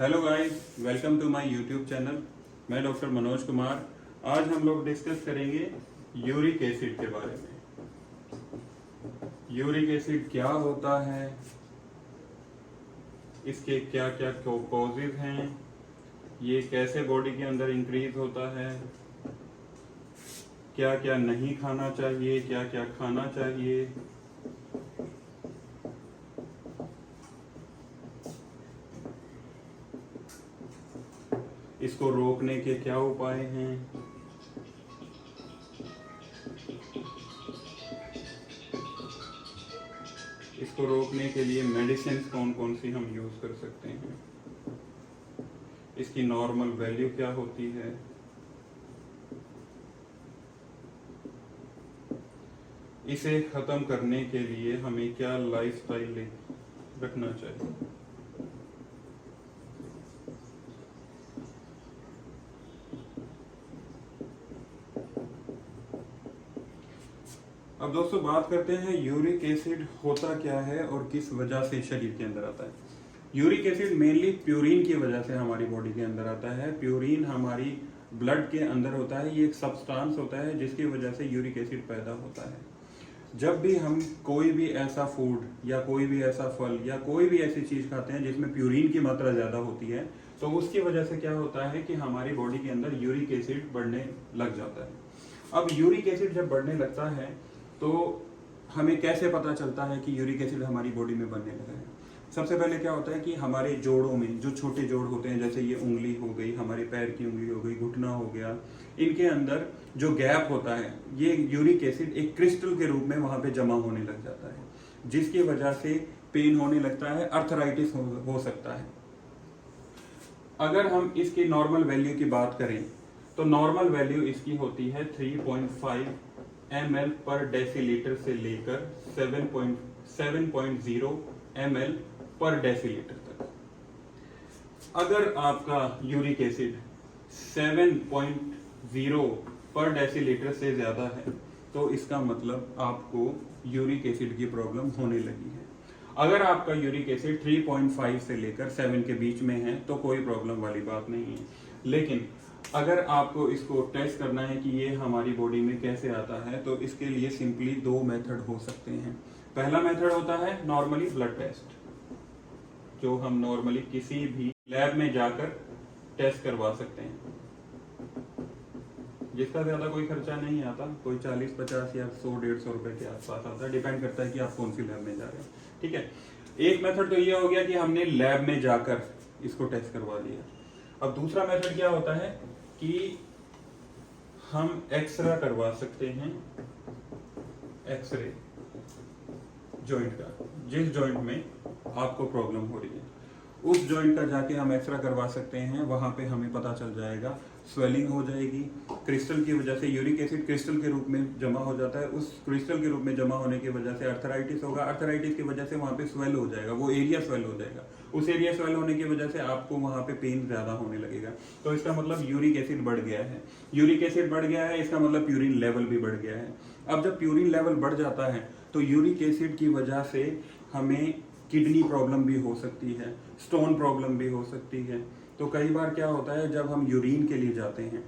Hello guys, welcome to my YouTube channel. मैं doctor Manoj Kumar. आज हम लोग डिस्कस करेंगे यूरिक एसिड के बारे में। यूरिक एसिड क्या होता है, इसके क्या क्या कॉजेज हैं, ये कैसे बॉडी के अंदर इंक्रीज होता है, क्या क्या नहीं खाना चाहिए, क्या क्या खाना चाहिए, इसको रोकने के क्या उपाय हैं, इसको रोकने के लिए मेडिसिन कौन कौन सी हम यूज कर सकते हैं, इसकी नॉर्मल वैल्यू क्या होती है, इसे खत्म करने के लिए हमें क्या लाइफस्टाइल रखना चाहिए। अब दोस्तों बात करते हैं यूरिक एसिड होता क्या है और किस वजह से शरीर के अंदर आता है। यूरिक एसिड मेनली प्यूरिन की वजह से हमारी बॉडी के अंदर आता है। प्यूरिन हमारी ब्लड के अंदर होता है, ये एक सब्सटेंस होता है जिसकी वजह से यूरिक एसिड पैदा होता है। जब भी हम कोई भी ऐसा फूड या कोई भी ऐसा फल या कोई भी ऐसी चीज खाते हैं जिसमें प्यूरिन की मात्रा ज्यादा होती है, तो उसकी वजह से क्या होता है कि हमारी बॉडी के अंदर यूरिक एसिड बढ़ने लग जाता है। अब यूरिक एसिड जब बढ़ने लगता है तो हमें कैसे पता चलता है कि यूरिक एसिड हमारी बॉडी में बनने लगा है। सबसे पहले क्या होता है कि हमारे जोड़ों में जो छोटे जोड़ होते हैं, जैसे ये उंगली हो गई, हमारे पैर की उंगली हो गई, घुटना हो गया, इनके अंदर जो गैप होता है, ये यूरिक एसिड एक क्रिस्टल के रूप में वहां पे जमा होने लग जाता है, जिसकी वजह से पेन होने लगता है, अर्थराइटिस हो सकता है। अगर हम इसकी नॉर्मल वैल्यू की बात करें तो नॉर्मल वैल्यू इसकी होती है 3.5 ml पर डेसीलीटर से लेकर 7.0 ml पर डेसीलीटर तक। अगर आपका यूरिक एसिड 7.0 पर डेसीलीटर से ज्यादा है तो इसका मतलब आपको यूरिक एसिड की प्रॉब्लम होने लगी है। अगर आपका यूरिक एसिड 3.5 से लेकर 7 के बीच में है तो कोई प्रॉब्लम वाली बात नहीं है। लेकिन अगर आपको इसको टेस्ट करना है कि ये हमारी बॉडी में कैसे आता है, तो इसके लिए सिंपली दो मेथड हो सकते हैं। पहला मेथड होता है नॉर्मली ब्लड टेस्ट, जो हम नॉर्मली किसी भी लैब में जाकर टेस्ट करवा सकते हैं, जिसका ज्यादा कोई खर्चा नहीं आता, कोई 40-50 या 100-150 रुपए के आसपास आता है, डिपेंड करता है कि आप कौन सी लैब में जा रहे हैं। ठीक है, एक मेथड तो ये हो गया कि हमने लैब में जाकर इसको टेस्ट करवा लिया। अब दूसरा मेथड क्या होता है कि हम एक्सरे करवा सकते हैं, एक्सरे जॉइंट का, जिस जॉइंट में आपको प्रॉब्लम हो रही है उस जॉइंट का जाके हम एक्सरे करवा सकते हैं। वहां पे हमें पता चल जाएगा, स्वेलिंग हो जाएगी, क्रिस्टल की वजह से यूरिक एसिड क्रिस्टल के रूप में जमा हो जाता है, उस क्रिस्टल के रूप में जमा होने की वजह से अर्थराइटिस होगा, अर्थराइटिस की वजह से वहां पे स्वेल हो जाएगा, वो एरिया स्वेल हो जाएगा, उस एरिया स्वेल होने की वजह से आपको वहां पे पेन ज्यादा होने लगेगा। तो इसका मतलब यूरिक एसिड बढ़ गया है। यूरिक एसिड बढ़ गया है, इसका मतलब प्यूरिन लेवल भी बढ़ गया है। अब जब प्यूरिन लेवल बढ़ जाता है तो यूरिक एसिड की वजह से हमें किडनी प्रॉब्लम भी हो सकती है, स्टोन प्रॉब्लम भी हो सकती है। तो कई बार क्या होता है, जब हम यूरिन के लिए जाते हैं,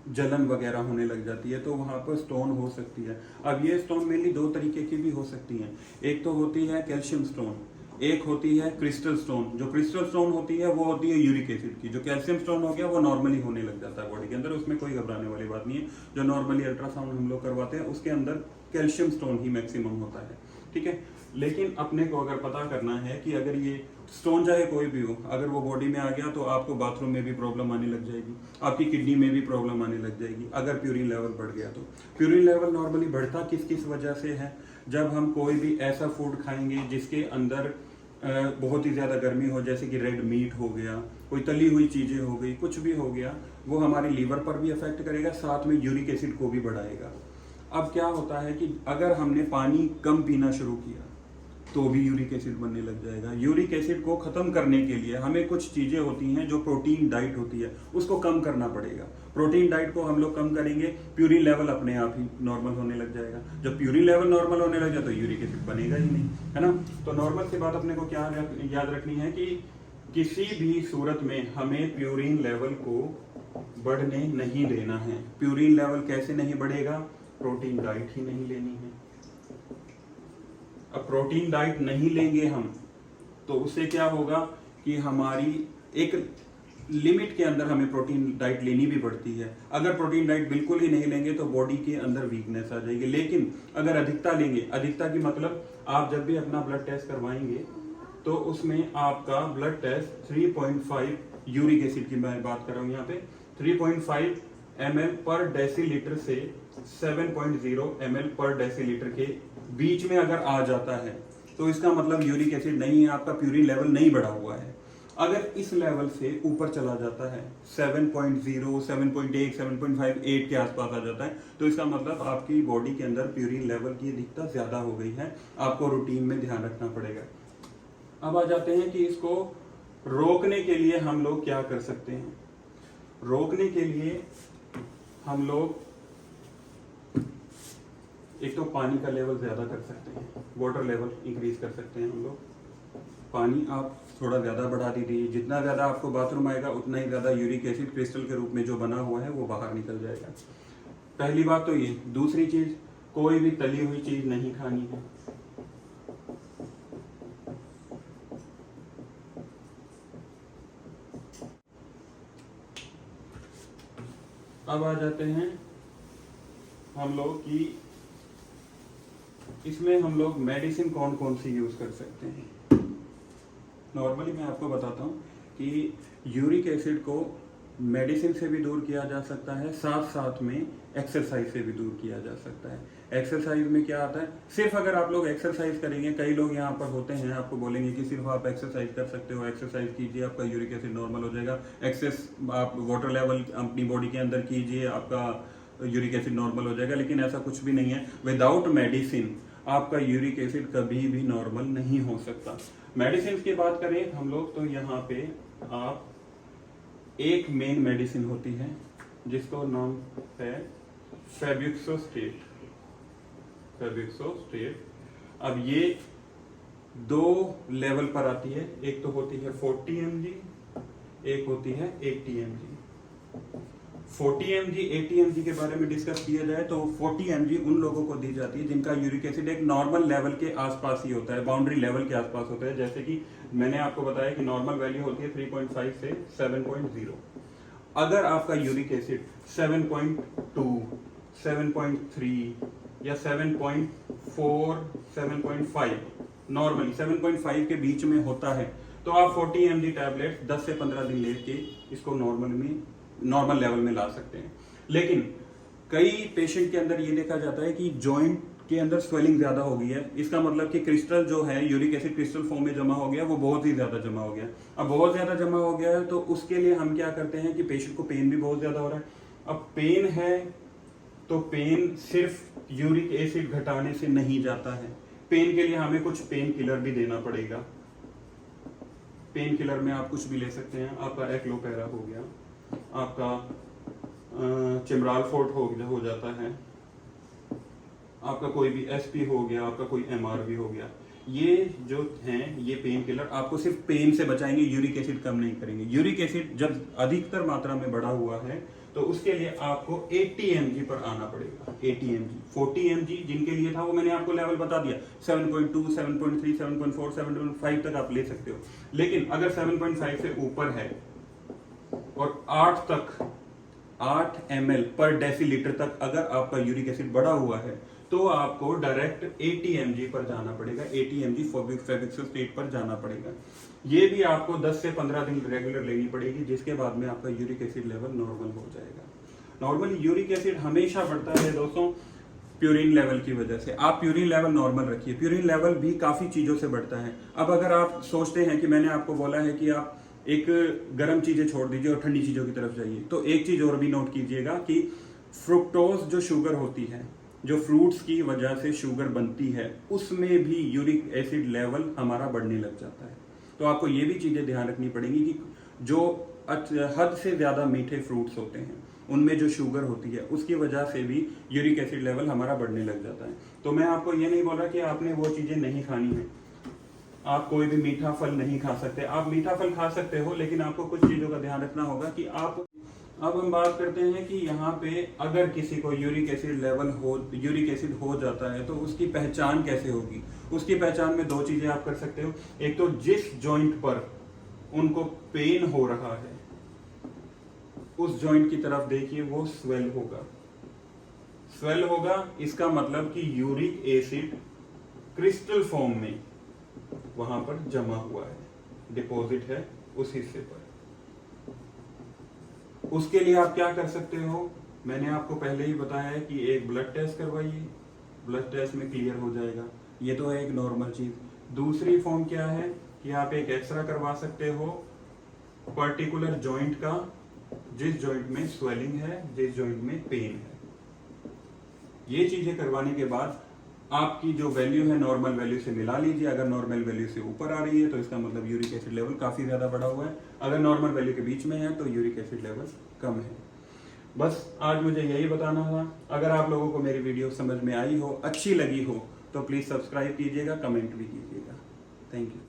जलन वगैरह होने लग जाती है तो वहां पर स्टोन हो सकती है। अब ये स्टोन मेनली दो तरीके की भी हो सकती हैं। एक तो होती है कैल्शियम स्टोन, एक होती है क्रिस्टल स्टोन। जो क्रिस्टल स्टोन होती है वो होती है यूरिक एसिड की। जो कैल्शियम स्टोन हो गया वो नॉर्मली होने लग जाता है बॉडी के अंदर, उसमें कोई घबराने वाली बात नहीं है। जो नॉर्मली अल्ट्रासाउंड हम लोग करवाते हैं उसके अंदर कैल्शियम स्टोन ही मैक्सिमम होता है। ठीक है, लेकिन अपने को अगर पता करना है कि अगर ये स्टोन चाहे कोई भी हो, अगर वो बॉडी में आ गया तो आपको बाथरूम में भी प्रॉब्लम आने लग जाएगी, आपकी किडनी में भी प्रॉब्लम आने लग जाएगी अगर प्यूरिन लेवल बढ़ गया तो। प्यूरिन लेवल नॉर्मली बढ़ता किस किस वजह से है, जब हम कोई भी ऐसा फूड खाएंगे जिसके अंदर बहुत ही ज्यादा गर्मी हो, जैसे कि रेड मीट हो गया, कोई तली हुई चीजें हो गई, कुछ भी हो गया, वो हमारे लीवर पर भी अफेक्ट करेगा, साथ में यूरिक एसिड को भी बढ़ाएगा। अब क्या होता है कि अगर हमने पानी कम पीना शुरू किया तो भी यूरिक एसिड बनने लग जाएगा। यूरिक एसिड को खत्म करने के लिए हमें कुछ चीजें होती हैं, जो प्रोटीन डाइट होती है उसको कम करना पड़ेगा। प्रोटीन डाइट को हम लोग कम करेंगे, प्यूरिन लेवल अपने आप ही नॉर्मल होने लग जाएगा। जब प्यूरिन लेवल नॉर्मल होने लग जाए तो यूरिक एसिड बनेगा ही नहीं, है ना। तो नॉर्मल सी बात अपने को क्या याद रखनी है कि किसी भी सूरत में हमें प्यूरिन लेवल को बढ़ने नहीं देना है। प्यूरिन लेवल कैसे नहीं बढ़ेगा? प्रोटीन डाइट ही नहीं लेनी है। अब प्रोटीन डाइट नहीं लेंगे हम तो उससे क्या होगा कि हमारी एक लिमिट के अंदर हमें प्रोटीन डाइट लेनी भी पड़ती है। अगर प्रोटीन डाइट बिल्कुल ही नहीं लेंगे तो बॉडी के अंदर वीकनेस आ जाएगी। लेकिन अगर अधिकता लेंगे, अधिकता की मतलब आप जब भी अपना ब्लड टेस्ट करवाएंगे तो उसमें आपका ब्लड टेस्ट 3.5 यूरिक एसिड की मैं बात कर रहा हूँ यहाँ पे 3.5 ml पर डेसीलीटर से 7.0 ml पर डेसीलीटर के बीच में अगर आ जाता है तो इसका मतलब यूरिक एसिड नहीं है, आपका प्यूरिन लेवल नहीं बढ़ा हुआ है। अगर इस लेवल से ऊपर चला जाता है 7.0, 7.8, 7.58 के आसपास आ जाता है तो इसका मतलब आपकी बॉडी के अंदर प्यूरिन लेवल की अधिकता ज्यादा हो गई है, आपको रूटीन में ध्यान रखना पड़ेगा। अब आ जाते हैं कि इसको रोकने के लिए हम लोग क्या कर सकते हैं। रोकने के लिए हम लोग एक तो पानी का लेवल ज्यादा कर सकते हैं, वाटर लेवल इंक्रीज कर सकते हैं हम लोग। पानी आप थोड़ा ज्यादा बढ़ा दीजिए, जितना ज्यादा आपको बाथरूम आएगा उतना ही ज्यादा यूरिक एसिड क्रिस्टल के रूप में जो बना हुआ है वो बाहर निकल जाएगा। पहली बात तो ये। दूसरी चीज, कोई भी तली हुई चीज नहीं खानी है। अब आ जाते हैं हम लोग कि इसमें हम लोग मेडिसिन कौन कौन सी यूज कर सकते हैं। नॉर्मली मैं आपको बताता हूँ कि यूरिक एसिड को मेडिसिन से भी दूर किया जा सकता है, साथ साथ में एक्सरसाइज से भी दूर किया जा सकता है। एक्सरसाइज में क्या आता है, सिर्फ अगर आप लोग एक्सरसाइज करेंगे, कई लोग यहाँ पर होते हैं आपको बोलेंगे कि सिर्फ आप एक्सरसाइज कर सकते हो, एक्सरसाइज कीजिए आपका यूरिक एसिड नॉर्मल हो जाएगा, एक्सेस आप वाटर लेवल अपनी बॉडी के अंदर कीजिए आपका यूरिक एसिड नॉर्मल हो जाएगा। लेकिन ऐसा कुछ भी नहीं है। विदाउट मेडिसिन आपका यूरिक एसिड कभी भी नॉर्मल नहीं हो सकता। मेडिसिन की बात करें हम लोग तो यहाँ पे आप एक मेन मेडिसिन होती है जिसको नाम है फेब्यूक्सोस्टेट। अब ये 2 लेवल पर आती है, एक तो होती है 40 mg, एक होती है 80 mg। 40 mg 80 mg के बारे में डिस्कस किया जाए तो 40 mg उन लोगों को दी जाती है जिनका यूरिक एसिड एक नॉर्मल लेवल के आसपास ही होता है, बाउंड्री लेवल के आसपास होता है। जैसे कि मैंने आपको बताया कि नॉर्मल वैल्यू होती है 3.5 से 7.0। अगर आपका यूरिक एसिड 7.2, 7.3 या 7.4, 7.5, नॉर्मली 7.5 के बीच में होता है तो आप 40 mg टैबलेट 10 से 15 दिन लेके इसको नॉर्मल लेवल में ला सकते हैं। लेकिन कई पेशेंट के अंदर ये देखा जाता है कि जॉइंट के अंदर स्वेलिंग ज्यादा हो गई है, इसका मतलब कि क्रिस्टल जो है यूरिक एसिड क्रिस्टल फॉर्म में जमा हो गया, वो बहुत ही ज्यादा जमा हो गया। अब बहुत ज्यादा जमा हो गया है तो उसके लिए हम क्या करते हैं कि पेशेंट को पेन भी बहुत ज्यादा हो रहा है। अब पेन है तो पेन सिर्फ यूरिक एसिड घटाने से नहीं जाता है, पेन के लिए हमें कुछ पेन किलर भी देना पड़ेगा। पेन किलर में आप कुछ भी ले सकते हैं, आपका एक्लोपेरा हो गया, आपका चिमराल फोर्ट हो जाता है, आपका कोई भी एसपी हो गया, आपका कोई एमआरवी हो गया। ये जो हैं ये पेन किलर आपको सिर्फ पेन से बचाएंगे, यूरिक एसिड कम नहीं करेंगे। यूरिक एसिड जब अधिकतर मात्रा में बढ़ा हुआ है तो उसके लिए आपको 80 mg पर आना पड़ेगा। 80 mg, 40 mg जिनके लिए था वो मैंने आपको लेवल बता दिया, 7.2, 7.3, 7.4, 7.5 तक आप ले सकते हो। लेकिन अगर 7.5 से ऊपर है और 8 ml पर डेसीलीटर तक अगर आपका यूरिक एसिड बढ़ा हुआ है तो आपको डायरेक्ट 80 mg पर जाना पड़ेगा, 80 mg फेब्यूक्सोस्टेट पर जाना पड़ेगा। ये भी आपको 10 से 15 दिन रेगुलर लेनी पड़ेगी, जिसके बाद में आपका यूरिक एसिड लेवल नॉर्मल हो जाएगा। नॉर्मली यूरिक एसिड हमेशा बढ़ता है दोस्तों प्यूरिन लेवल की वजह से। आप प्यूरिन लेवल नॉर्मल रखिए, प्यूरिन लेवल भी काफी चीजों से बढ़ता है। अब अगर आप सोचते हैं कि मैंने आपको बोला है कि आप एक गर्म चीजें छोड़ दीजिए और ठंडी चीजों की तरफ जाइए, तो एक चीज और भी नोट कीजिएगा कि फ्रुक्टोज जो शुगर होती है, जो फ्रूट्स की वजह से शुगर बनती है, उसमें भी यूरिक एसिड लेवल हमारा बढ़ने लग जाता है। तो आपको ये भी चीजें ध्यान रखनी पड़ेंगी कि जो हद से ज्यादा मीठे फ्रूट्स होते हैं उनमें जो शुगर होती है उसकी वजह से भी यूरिक एसिड लेवल हमारा बढ़ने लग जाता है। तो मैं आपको ये नहीं बोल रहा कि आपने वो चीजें नहीं खानी है, आप कोई भी मीठा फल नहीं खा सकते। आप मीठा फल खा सकते हो, लेकिन आपको कुछ चीज़ों का ध्यान रखना होगा कि आप, अब हम बात करते हैं कि यहाँ पे अगर किसी को यूरिक एसिड हो जाता है तो उसकी पहचान कैसे होगी। उसकी पहचान में दो चीजें आप कर सकते हो। एक तो जिस जॉइंट पर उनको पेन हो रहा है उस जॉइंट की तरफ देखिए, वो स्वेल होगा। इसका मतलब कि यूरिक एसिड क्रिस्टल फॉर्म में वहां पर जमा हुआ है, डिपॉजिट है उस हिस्से पर। उसके लिए आप क्या कर सकते हो, मैंने आपको पहले ही बताया है कि एक ब्लड टेस्ट करवाइए, ब्लड टेस्ट में क्लियर हो जाएगा। ये तो है एक नॉर्मल चीज। दूसरी फॉर्म क्या है कि आप एक एक्सरा करवा सकते हो पर्टिकुलर जॉइंट का, जिस जॉइंट में स्वेलिंग है, जिस जॉइंट में पेन है। ये चीजें करवाने के बाद आपकी जो वैल्यू है नॉर्मल वैल्यू से मिला लीजिए। अगर नॉर्मल वैल्यू से ऊपर आ रही है तो इसका मतलब यूरिक एसिड लेवल काफी ज्यादा बढ़ा हुआ है। अगर नॉर्मल वैल्यू के बीच में है तो यूरिक एसिड लेवल कम है। बस आज मुझे यही बताना था। अगर आप लोगों को मेरी वीडियो समझ में आई हो, अच्छी लगी हो, तो प्लीज सब्सक्राइब कीजिएगा, कमेंट भी कीजिएगा। Thank you.